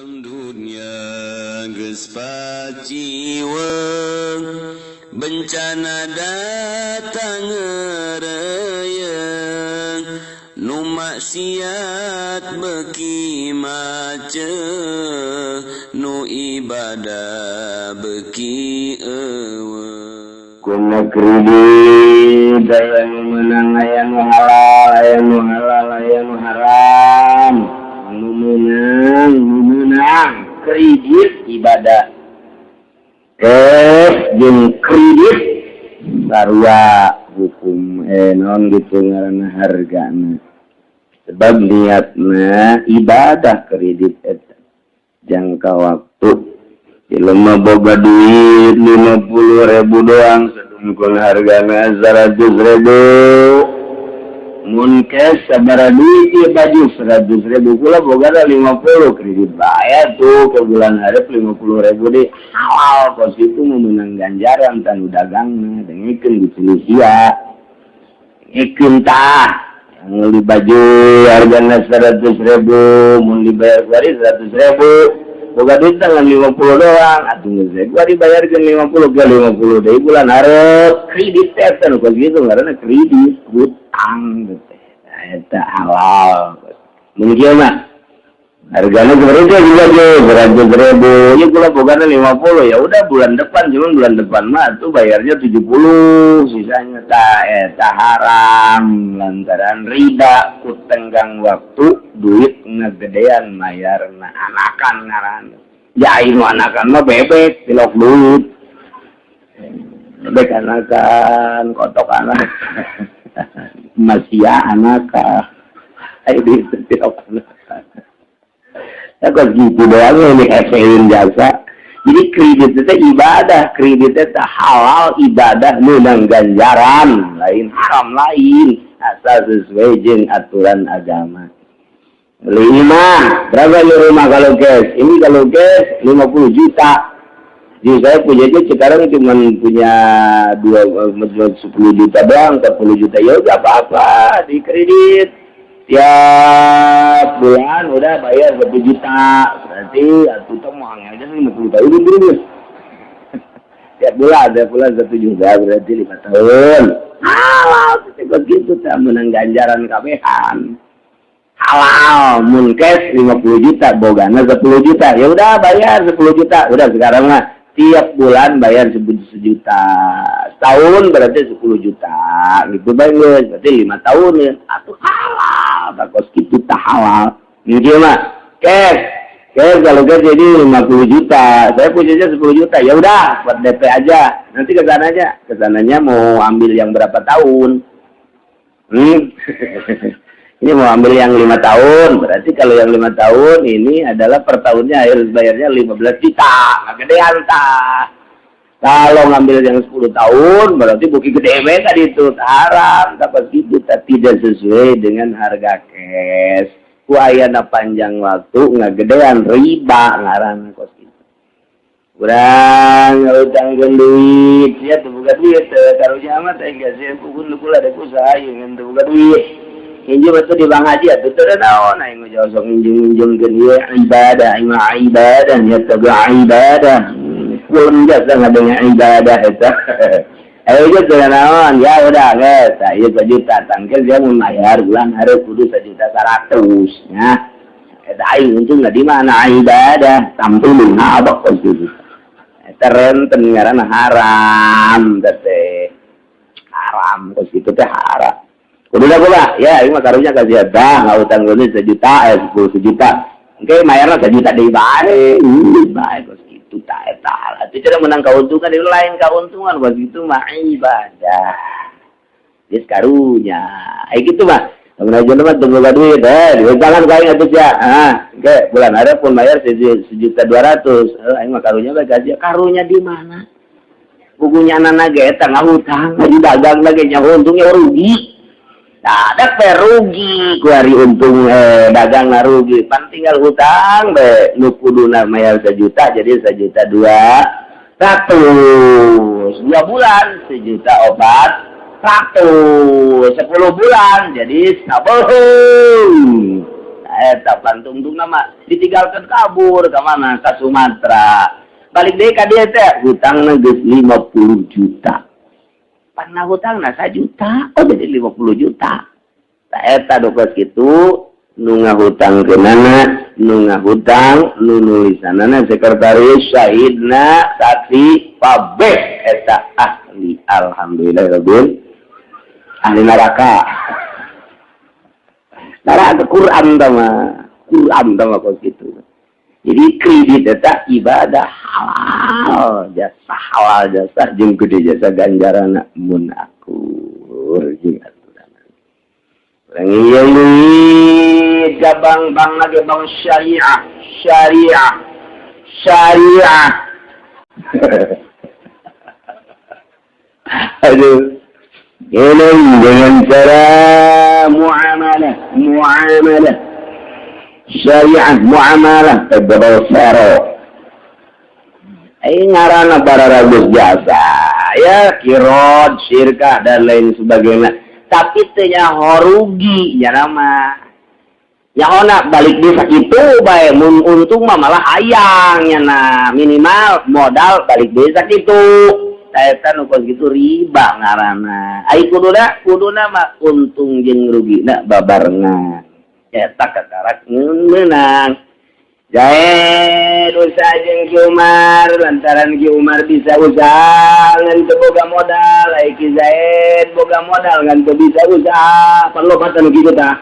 dunia geus paciweung bencana datang ngeureyeung nu maksiat beuki maceuh nu ibadah beuki eueuh ku negeri daya menang aya nu halal aya nu halal aya nu haram nu menang kredit ibadah jeung kredit sarua hukum non gitu ngaranna hargana sebab niatna ibadah kredit eta jangka waktu jelema boga duit 50.000 doang sedungkeun hargana 100.000 mun cash sabaraha duit ieu baju 100.000 kula bogana 50 kredit bayar tuh ke bulan hareup 50.000 deh halal kos itu memenang ganjaran tanu dagangna dengikeun gitu sia ikeun tah yang beli baju hargana 100.000 mun dibayar kuari 100.000 boga duit tangan 50 doang atuh geus gua dibayarkeun 50 ke 50 deui bulan hareup kredit teh kos gitu ngaranna kredit utang teh eta halal mungkin mah hargana seberapa juga jo 100.000 ieu kula bogana 50 ya udah bulan depan cuman bulan depan mah tuh bayarnya 70 sisanya eta haram lantaran riba ku tenggang waktu duit ngagedean mayarna anakan ngaran ya inu anakan mah bebek tilok duit bebek anakan kotok anak masih anak ayo tilok anakan ya kok gitu doang ini efein jasa jadi kredit itu ibadah kredit itu halal ibadah menang ganjaran lain haram lain asal sesuai jeung aturan agama beli rumah berapa nih rumah kalau cash ini kalau cash 50 juta jadi saya punya aja sekarang cuma punya 10 juta doang 40 juta ya udah apa-apa di kredit tiap bulan udah bayar 1 juta berarti atuh teh mau angel aja 50 tahun dulu tiap bulan 1 juta berarti 5 tahun halal seperti gitu teh menang ganjaran kabehan halal mun cash 50 juta bogana 10 juta ya udah bayar 10 juta udah sekarang mah tiap bulan bayar 1 juta setahun berarti 10 juta gitu banget berarti 5 tahun ya atuh halal takos gitu tak halal gitu mah cash kalau cash jadi 50 juta saya punyanya 10 juta ya udah buat DP aja nanti kesananya mau ambil yang berapa tahun ini mau ambil yang 5 tahun berarti kalau yang 5 tahun ini adalah per tahunnya harus bayarnya 15 juta nggak gedean tah kalau ngambil yang 10 tahun berarti bukti gede tadi itu haram dapat gitu tidak sesuai dengan harga cash ku ayana panjang waktu nggak gedean riba ngaranna kos gitu urang ngutangkeun duit sia teu boga duit karunya mah teh geus sia pukul kula ada usaha yang teu boga duit injil betul di bang haji atuh teu naon aing jauh injung-injungkeun ieu ibadah ya ibadah belum jasa ngadengnya ibadah eta ayo gitu naon ya udah geus ieu 1 juta tangkel dia mun bayar bulan hareup kudu 1.100.000 nya eta aing untung di mana ibadah tampil abak kos itu eta renten ngaranna haram teh haram kos itu teh haram udah pula ya ini mah karunya kasih dah nggak utang dulu 1 juta 10 juta oke mayarnya 1 juta deh baik kos gitu tak eta itu cara menang keuntungan itu lain keuntungan kos gitu mah ibadah dis karunya gitu mah temen aja mah tunggu duit jangan kain atuh ya oke bulan ada pun bayar 1.200.000 aing mah karunya bae gaji karunya di mana bukunya anak ge eta ngahutang lagi dagang lagi nyaho untungnya rugi nah, ada perugi kuari untung dagang rugi pan tinggal hutang be nu kuduna mayar 1 juta jadi 1.200.000 2 bulan 1 juta obat 10 bulan jadi 10 eta pantung nama ditinggalkan kabur ke mana? Ke Sumatera. Balik deh ka dia teh hutangna geus 50 juta. Pernah hutangna 1 juta, oh jadi 50 juta. Tah eta dokos kitu nu ngahutangkeunana, nu ngahutang, nu nulisanana sekretaris syahidna saksi pabeh eta ahli alhamdulillahirabbil ahli neraka. Neraka Quran tama kos kitu. Jadi kredit eta ibadah halal jasa jeung gede jasa ganjarana mun akur jeung aturan. Urang ieu duit gabang bang lagi bang syariah. Aduh. Ini dengan cara muamalah. Syariah muamalah berbasaro. Ini ngaranna bararagus jasa, ya kirot, syirkah dan lain sebagainya. Tapi tanya rugi, ya nama. Ya ona balik desa itu, baik untung mah malah ayangnya nah minimal modal balik desa itu. Saya kan ukos gitu riba ngaranna. Ai kuduna mah untung jeung rugina babarengan. Eta katarak menang. Jae dosa jeung Ki Umar lantaran Ki Umar bisa usaha ngan teu boga modal, ai Ki Zaid boga modal ngan teu bisa usaha. Perlobatan kitu tah.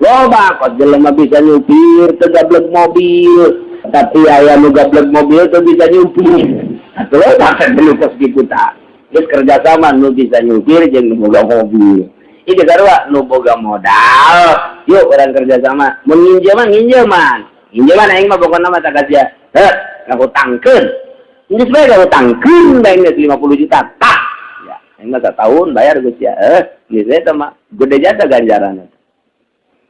Loba kos jelema bisa nyupir teu gablek mobil, tapi aya nu gablek mobil teu bisa nyupir. Atuh loba kan kos kitu tah. Geus kerja sama nu bisa nyupir jeung nu boga mobil. Iki sarua nu boga modal, yuk orang kerja sama. Mun nginjeman aing mah pokona mah tak aja. Ngahutangkeun. Geus bae ngahutangkeun bae 50 juta. Tah. Ya, aing mah tahun bayar geus ya. Geus eta mah gede jasa ganjaranna.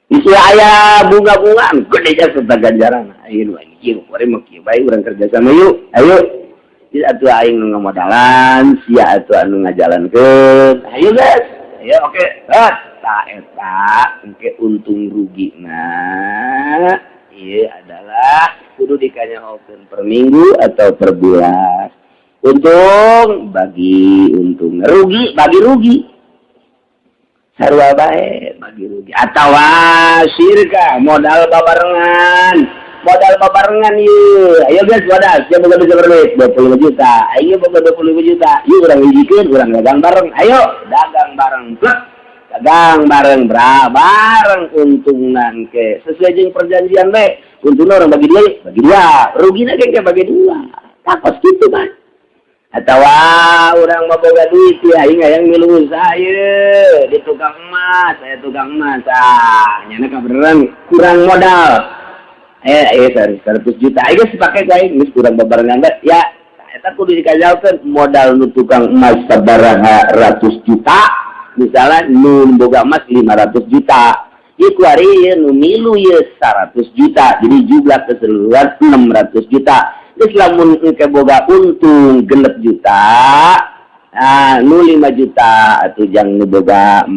Isi aya bunga-bungaan gede jasa ganjaranna. Ayo kieu, bari mah kieu bae urang kerja sama yuk. Ayo. Jadi atuh aing nu ngamodalan, sia atuh anu ngajalankeun. Ayo guys. Ya oke, tak eta engke untung rugi nah ieu adalah kudu dikanyahokeun per minggu atau per bulan. Untung bagi untung, rugi bagi rugi. Sarua bae bagi rugi atawa syirka modal babarengan ieu. Ayo guys wadah, siapa boga bisa berduit 25 juta. Ayo boga 25 juta. Yuk urang hijikeun, urang dagang bareng. Ayo dagang bareng. Dagang bareng bareng untungna engke. Sesuai jeung perjanjian bae. Untungna urang bagi dua. Rugina ge bagi dua. Takos kitu kan. Atawa urang mah boga duit ya aing hayang milu usaha ieu di tukang emas, saya tukang emas. Nyana kabeneran kurang modal. 100 juta aja sepake aing geus kurang babarengan ya eta kudu dikajalkeun modal nu tukang emas sabaraha ratus juta misalnya nu boga emas 500 juta ieu kuari nu milu ieu 100 juta jadi jumlah keseluruhan 600 juta geus lamun engke boga untung 6 juta nu 5 juta atuh jang nu boga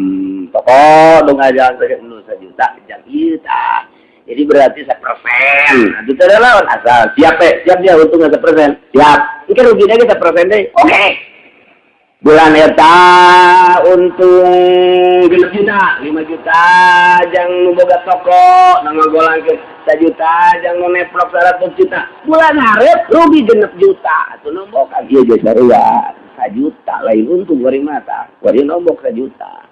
pokok dong aja nu 1 juta jang ieu tah. Jadi berarti 1%. Itu adalah asal siap dia untung 1%. Siap. Ini ruginya kita 1% deh. Oke. Bulan eta untung 5 juta jang nu boga toko nangagolang ke 1 juta jang nu neplok 100 juta. Bulan hareup rugi 6 juta. Atuh nombok ieu ge sarua 1 juta lain untung bari mata. Bari nombok 1 juta.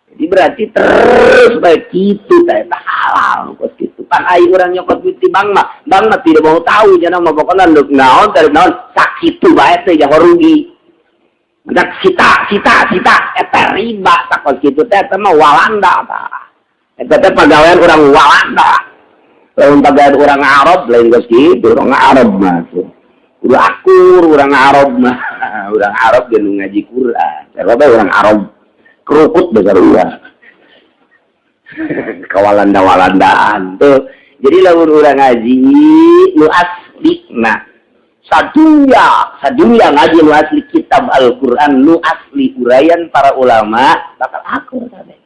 Jadi berarti terus baik itu tak halal kos gitu. Pan ai urang nyokot duit di bank mah tidak mau tahu jangan mah pokokna leuk naon tarik naon sakitu bae teh jangan rugi. Ndak cita eta riba tak kos gitu teh mah Walanda tah. Eta teh pagawean urang Walanda. Lamun pagawean urang Arab lain kos kitu urang Arab mah. Kudu akur urang Arab mah. Urang Arab ge nu ngaji Quran. Eta urang Arab. Kerukut besar uang kawalanda-walandaan tuh jadi lamun urang ngaji nu asli nah sadunya ngaji nu asli kitab Al-Quran nu asli uraian para ulama bakal akur kabeh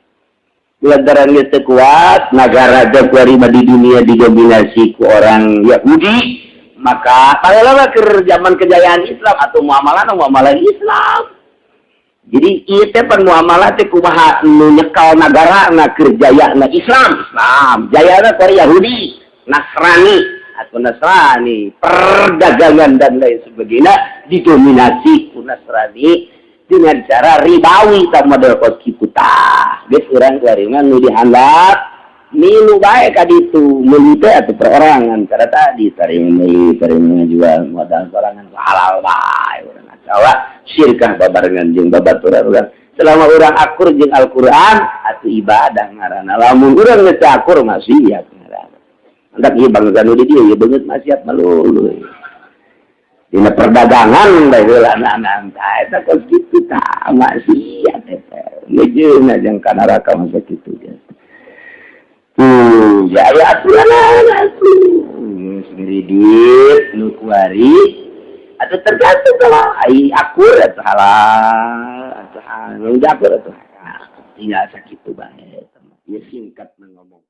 lantaran geus kuat negara Jaguarima di dunia didominasi ku orang Yahudi, maka palela keur zaman kejayaan Islam atau muamalah Islam. Jadi ieu teh pan muamalah teh kumaha nu nyekal nagara na keur jayana Islam, jayana ku Yahudi, Nasrani atau Nasrani, perdagangan dan lain sebagainya didominasi ku Nasrani dengan cara ribawi sama model kos kitu tah. Geus urang kuarima nu dihandap milu bae ka ditu, meuli teh atuh perorangan cara tadi tarima jual modal sorangan halal bae urang acawa syirkah babarengan jeung babaturan urang. Selama urang akur jeung Al-Qur'an atuh ibadah ngaranna. Lamun urang geus akur maksiat ngaranna. Hendak ieu bangsa nu di dieu ieu beungeut maksiat malulu. Dina perdagangan bae heula anak-anak eta kos kitu tah maksiat eta. Ngejeuna jeung ka neraka masa kitu ge. Ya aturan sendiri nu kuari atau tergantung kalau ai akur atau halal atau nu akur atau tinggal sakitu bae. Ya singkat ngomong.